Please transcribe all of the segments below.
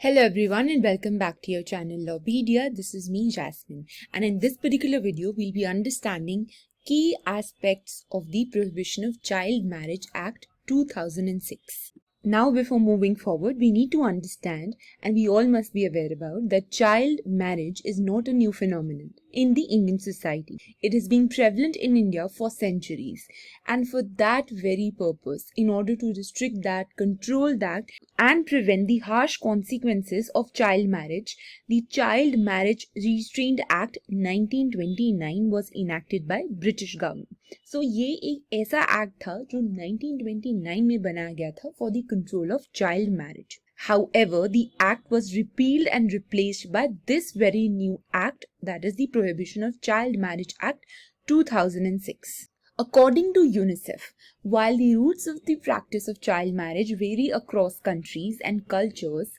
Hello everyone and welcome back to your channel Lawpedia. This is me Jasmine, and in this particular video we'll be understanding key aspects of the Prohibition of Child Marriage Act 2006. Now before moving forward, we need to understand, and we all must be aware about, that child marriage is not a new phenomenon in the Indian society. It has been prevalent in India for centuries, and for that very purpose, in order to restrict that, control that, and prevent the harsh consequences of child marriage, the Child Marriage Restraint Act 1929 was enacted by British government. So ये एक ऐसा act था जो 1929 में बनाया गया था for the control of child marriage. However, the act was repealed and replaced by this very new act, that is the Prohibition of Child Marriage Act 2006. According to UNICEF, while the roots of the practice of child marriage vary across countries and cultures,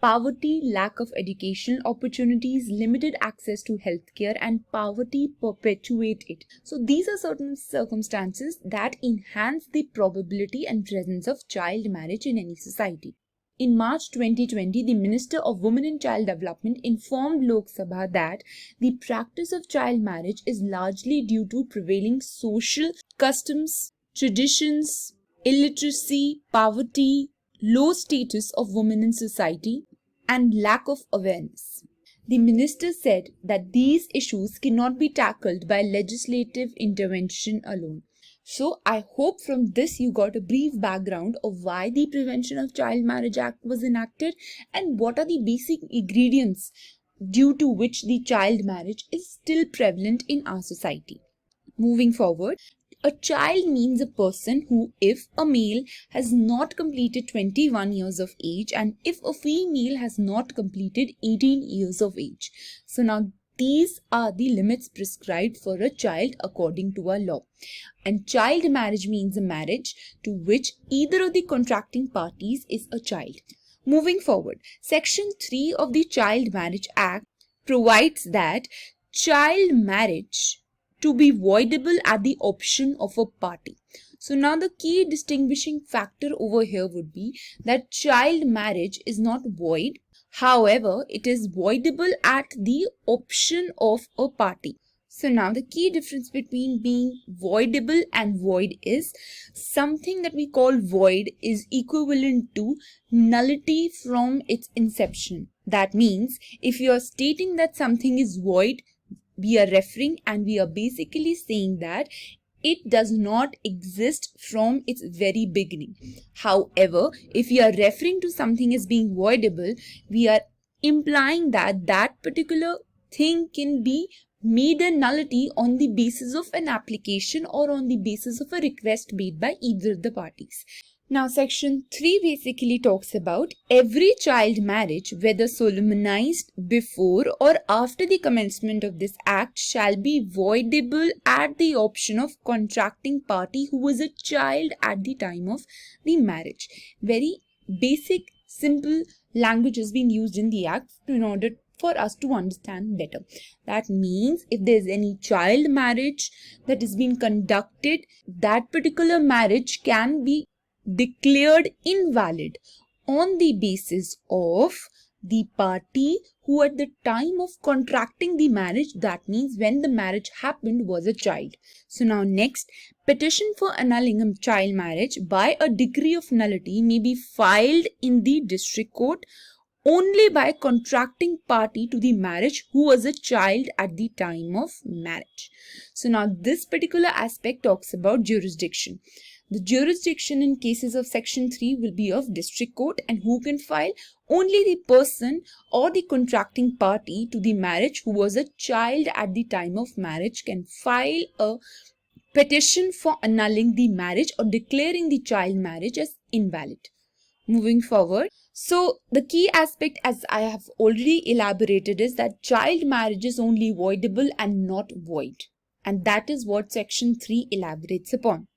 poverty, lack of educational opportunities, limited access to healthcare, and poverty perpetuate it. So these are certain circumstances that enhance the probability and presence of child marriage in any society. In March 2020, the Minister of Women and Child Development informed Lok Sabha that the practice of child marriage is largely due to prevailing social customs, traditions, illiteracy, poverty, low status of women in society, and lack of awareness. The minister said that these issues cannot be tackled by legislative intervention alone. So I hope from this you got a brief background of why the Prevention of Child Marriage Act was enacted and what are the basic ingredients due to which the child marriage is still prevalent in our society. Moving forward, a child means a person who, if a male has not completed 21 years of age and if a female has not completed 18 years of age. So now these are the limits prescribed for a child according to our law. And child marriage means a marriage to which either of the contracting parties is a child. Moving forward, Section 3 of the Child Marriage Act provides that child marriage to be voidable at the option of a party. So now the key distinguishing factor over here would be that child marriage is not void. However, it is voidable at the option of a party. So now the key difference between being voidable and void is something that we call void is equivalent to nullity from its inception. That means if you are stating that something is void, we are referring and we are basically saying that it does not exist from its very beginning. However, if we are referring to something as being voidable, we are implying that that particular thing can be made a nullity on the basis of an application or on the basis of a request made by either of the parties. Now, Section 3 basically talks about every child marriage, whether solemnized before or after the commencement of this act, shall be voidable at the option of contracting party who was a child at the time of the marriage. Very basic, simple language has been used in the act in order for us to understand better. That means if there is any child marriage that is being conducted, that particular marriage can be declared invalid on the basis of the party who at the time of contracting the marriage, that means when the marriage happened, was a child. So now next, petition for annulling a child marriage by a decree of nullity may be filed in the district court only by contracting party to the marriage who was a child at the time of marriage. So now this particular aspect talks about jurisdiction. The jurisdiction in cases of Section 3 will be of district court, and who can file? Only the person or the contracting party to the marriage who was a child at the time of marriage can file a petition for annulling the marriage or declaring the child marriage as invalid. Moving forward, so the key aspect, as I have already elaborated, is that child marriage is only voidable and not void. And that is what Section 3 elaborates upon.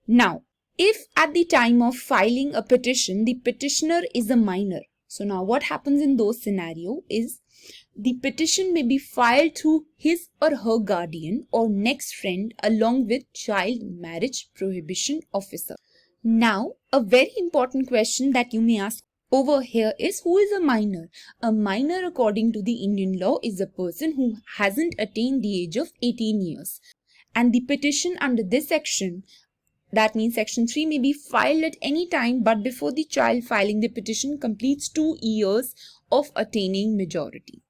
Now, if at the time of filing a petition, the petitioner is a minor. So now what happens in those scenarios is the petition may be filed through his or her guardian or next friend along with child marriage prohibition officer. Now, a very important question that you may ask, over here is who is a minor. A minor according to the Indian law is a person who hasn't attained the age of 18 years. And the petition under this section, that means section 3, may be filed at any time but before the child filing the petition completes 2 years of attaining majority.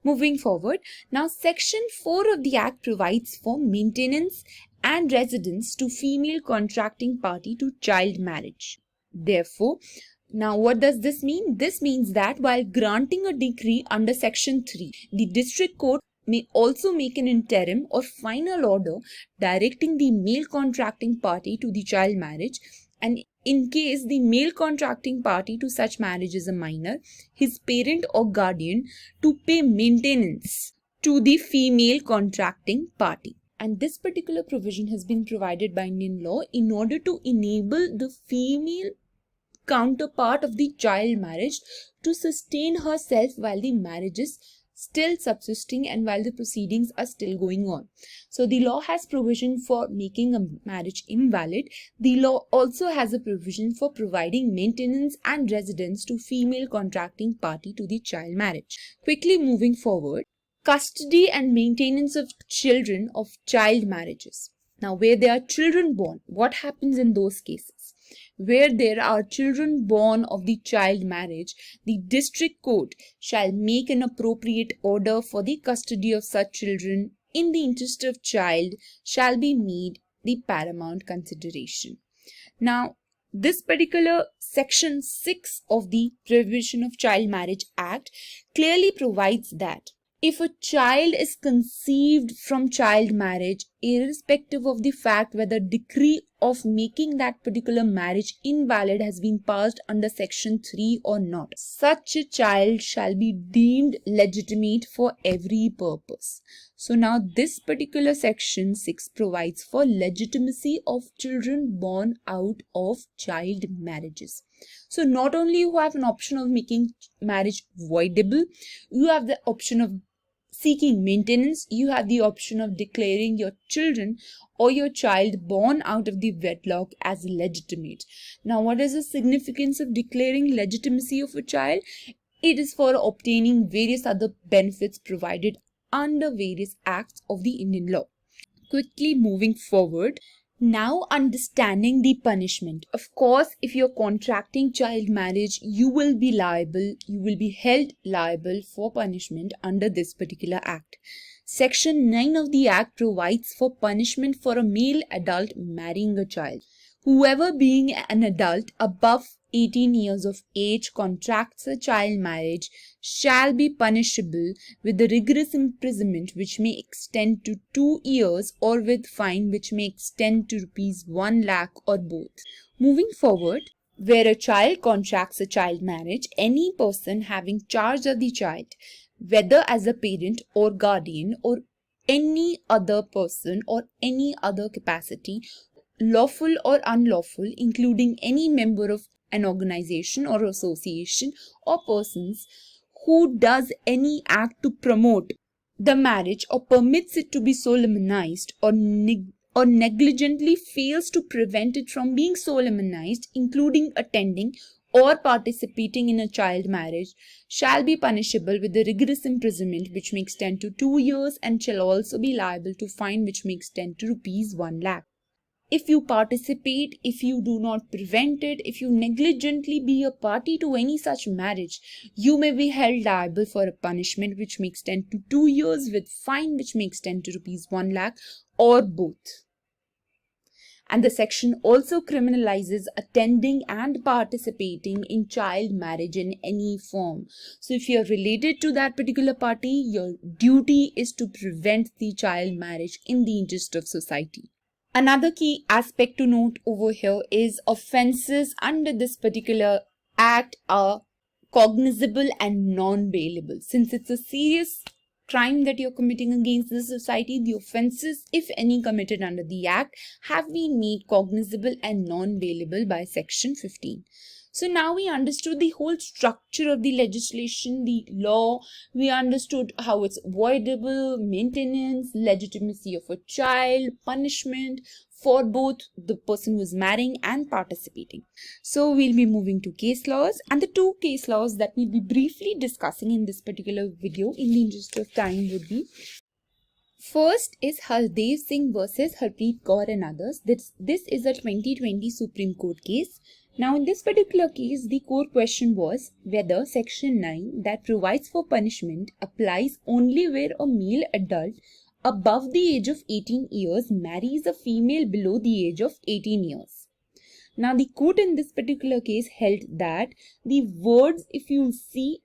Moving forward, now section 4 of the Act provides for maintenance and residence to female contracting party to child marriage. Therefore, now what does this mean? This means that while granting a decree under section 3, the district court may also make an interim or final order directing the male contracting party to the child marriage, and in case the male contracting party to such marriage is a minor, his parent or guardian to pay maintenance to the female contracting party. And this particular provision has been provided by Indian law in order to enable the female counterpart of the child marriage to sustain herself while the marriage is still subsisting and while the proceedings are still going on. So the law has provision for making a marriage invalid. The law also has a provision for providing maintenance and residence to female contracting party to the child marriage. Quickly moving forward, custody and maintenance of children of child marriages. Now, where there are children born, what happens in those cases? Where there are children born of the child marriage, the district court shall make an appropriate order for the custody of such children in the interest of child shall be made the paramount consideration. Now, this particular section 6 of the Prohibition of Child Marriage Act clearly provides that if a child is conceived from child marriage, irrespective of the fact whether decree of making that particular marriage invalid has been passed under section 3 or not, such a child shall be deemed legitimate for every purpose. So now this particular section 6 provides for legitimacy of children born out of child marriages. So not only you have an option of making marriage voidable, you have the option of seeking maintenance, you have the option of declaring your children or your child born out of the wedlock as legitimate. Now, what is the significance of declaring legitimacy of a child? It is for obtaining various other benefits provided under various acts of the Indian law. Quickly moving forward, now understanding the punishment. Of course, if you're contracting child marriage, you will be liable, you will be held liable for punishment under this particular act. Section 9 of the act provides for punishment for a male adult marrying a child. Whoever being an adult above 18 years of age contracts a child marriage shall be punishable with the rigorous imprisonment which may extend to 2 years or with fine which may extend to rupees 1 lakh or both. Moving forward, where a child contracts a child marriage, any person having charge of the child, whether as a parent or guardian or any other person or any other capacity, lawful or unlawful, including any member of an organization or association or persons who does any act to promote the marriage or permits it to be solemnized or negligently fails to prevent it from being solemnized, including attending or participating in a child marriage, shall be punishable with the rigorous imprisonment which may extend to 2 years and shall also be liable to fine which may extend to rupees 1 lakh. If you participate, if you do not prevent it, if you negligently be a party to any such marriage, you may be held liable for a punishment which may extend to 2 years with fine which may extend to rupees 1 lakh or both. And the section also criminalizes attending and participating in child marriage in any form. So if you are related to that particular party, your duty is to prevent the child marriage in the interest of society. Another key aspect to note over here is offences under this particular act are cognizable and non-bailable. Since it's a serious crime that you're committing against the society, the offences, if any, committed under the act have been made cognizable and non-bailable by section 15. So now we understood the whole structure of the legislation, the law. We understood how it's avoidable, maintenance, legitimacy of a child, punishment for both the person who is marrying and participating. So we'll be moving to case laws, and the two case laws that we'll be briefly discussing in this particular video in the interest of time would be: first is Hardev Singh versus Harpreet Kaur and others. This is a 2020 Supreme Court case. Now in this particular case, the core question was whether Section 9 that provides for punishment applies only where a male adult above the age of 18 years marries a female below the age of 18 years. Now the court in this particular case held that the words, if you see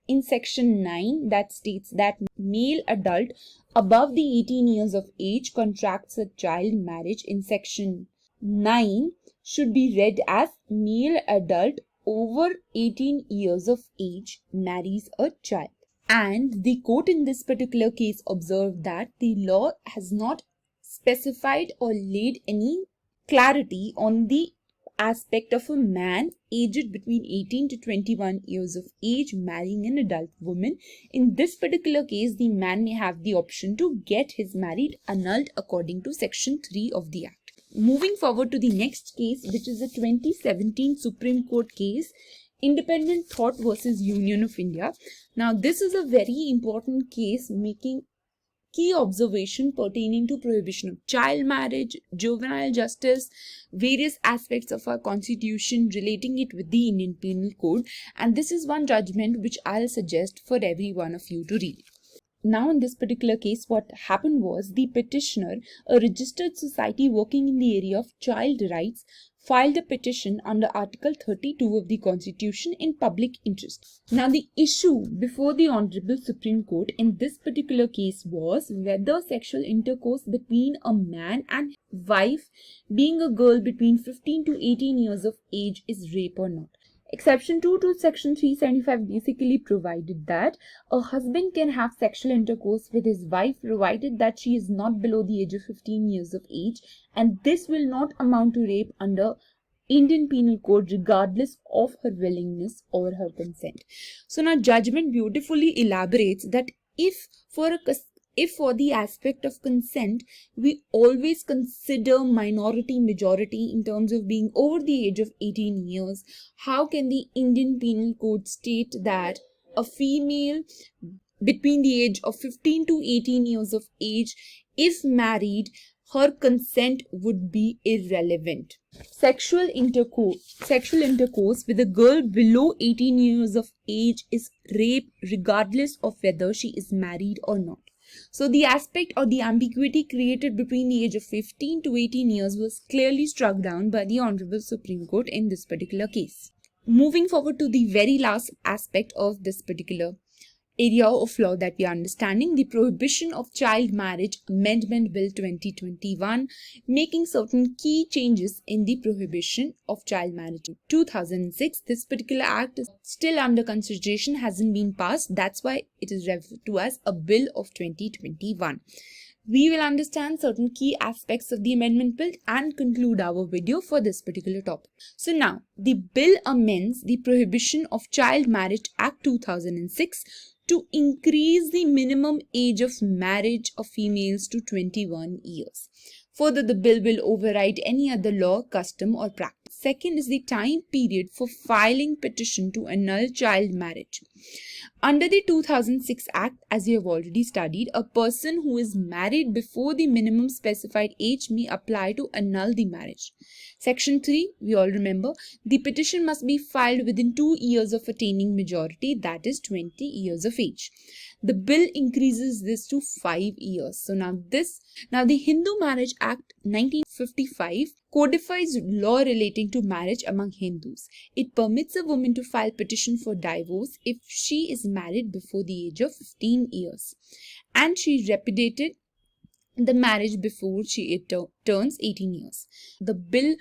in Section 9, that states that male adult above the 18 years of age contracts a child marriage, in Section 9 should be read as male adult over 18 years of age marries a child. And the court in this particular case observed that the law has not specified or laid any clarity on the aspect of a man aged between 18 to 21 years of age marrying an adult woman. In this particular case, the man may have the option to get his marriage annulled according to Section 3 of the Act. Moving forward to the next case, which is a 2017 Supreme Court case, Independent Thought versus Union of India. Now, this is a very important case making key observation pertaining to prohibition of child marriage, juvenile justice, various aspects of our constitution, relating it with the Indian Penal Code. And this is one judgment which I'll suggest for every one of you to read. Now in this particular case, what happened was the petitioner, a registered society working in the area of child rights, filed a petition under Article 32 of the Constitution in public interest. Now the issue before the Honorable Supreme Court in this particular case was whether sexual intercourse between a man and wife being a girl between 15 to 18 years of age is rape or not. Exception 2 to Section 375 basically provided that a husband can have sexual intercourse with his wife provided that she is not below the age of 15 years of age, and this will not amount to rape under Indian Penal Code regardless of her willingness or her consent. So now judgment beautifully elaborates that if for the aspect of consent, we always consider minority majority in terms of being over the age of 18 years, how can the Indian Penal Code state that a female between the age of 15 to 18 years of age, if married, her consent would be irrelevant? Sexual intercourse with a girl below 18 years of age is rape regardless of whether she is married or not. So the aspect or the ambiguity created between the age of 15 to 18 years was clearly struck down by the Honorable Supreme Court in this particular case. Moving forward to the very last aspect of this particular area of law that we are understanding, the Prohibition of Child Marriage Amendment Bill 2021, making certain key changes in the Prohibition of Child Marriage. 2006, this particular act is still under consideration, hasn't been passed. That's why it is referred to as a Bill of 2021. We will understand certain key aspects of the amendment bill and conclude our video for this particular topic. So now, the bill amends the Prohibition of Child Marriage Act 2006 to increase the minimum age of marriage of females to 21 years. Further, the bill will override any other law, custom or practice. Second is the time period for filing petition to annul child marriage. Under the 2006 Act, as we have already studied, a person who is married before the minimum specified age may apply to annul the marriage. Section 3, we all remember, the petition must be filed within 2 years of attaining majority, that is 20 years of age. The bill increases this to 5 years. So now the Hindu Marriage Act 1955 codifies law relating to marriage among Hindus. It permits a woman to file petition for divorce if she is married before the age of 15 years and she repudiated the marriage before she turns 18 years. The bill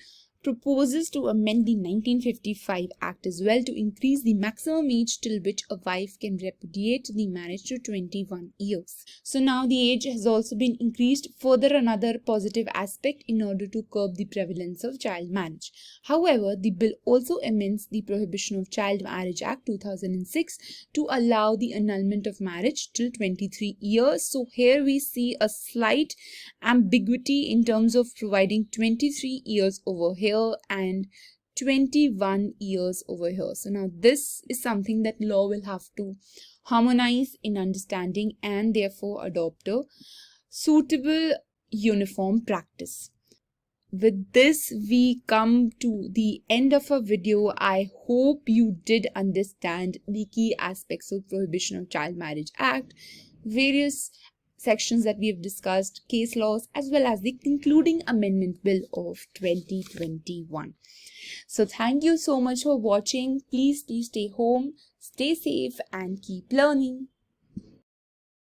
proposes to amend the 1955 Act as well to increase the maximum age till which a wife can repudiate the marriage to 21 years. So now the age has also been increased, further another positive aspect in order to curb the prevalence of child marriage. However, the bill also amends the Prohibition of Child Marriage Act 2006 to allow the annulment of marriage till 23 years. So here we see a slight ambiguity in terms of providing 23 years over here and 21 years over here. So now this is something that law will have to harmonize in understanding and therefore adopt a suitable uniform practice. With this, we come to the end of our video. I hope you did understand the key aspects of Prohibition of Child Marriage Act, various sections that we have discussed, case laws, as well as the concluding amendment bill of 2021. So thank you so much for watching. Please stay home, stay safe, and keep learning.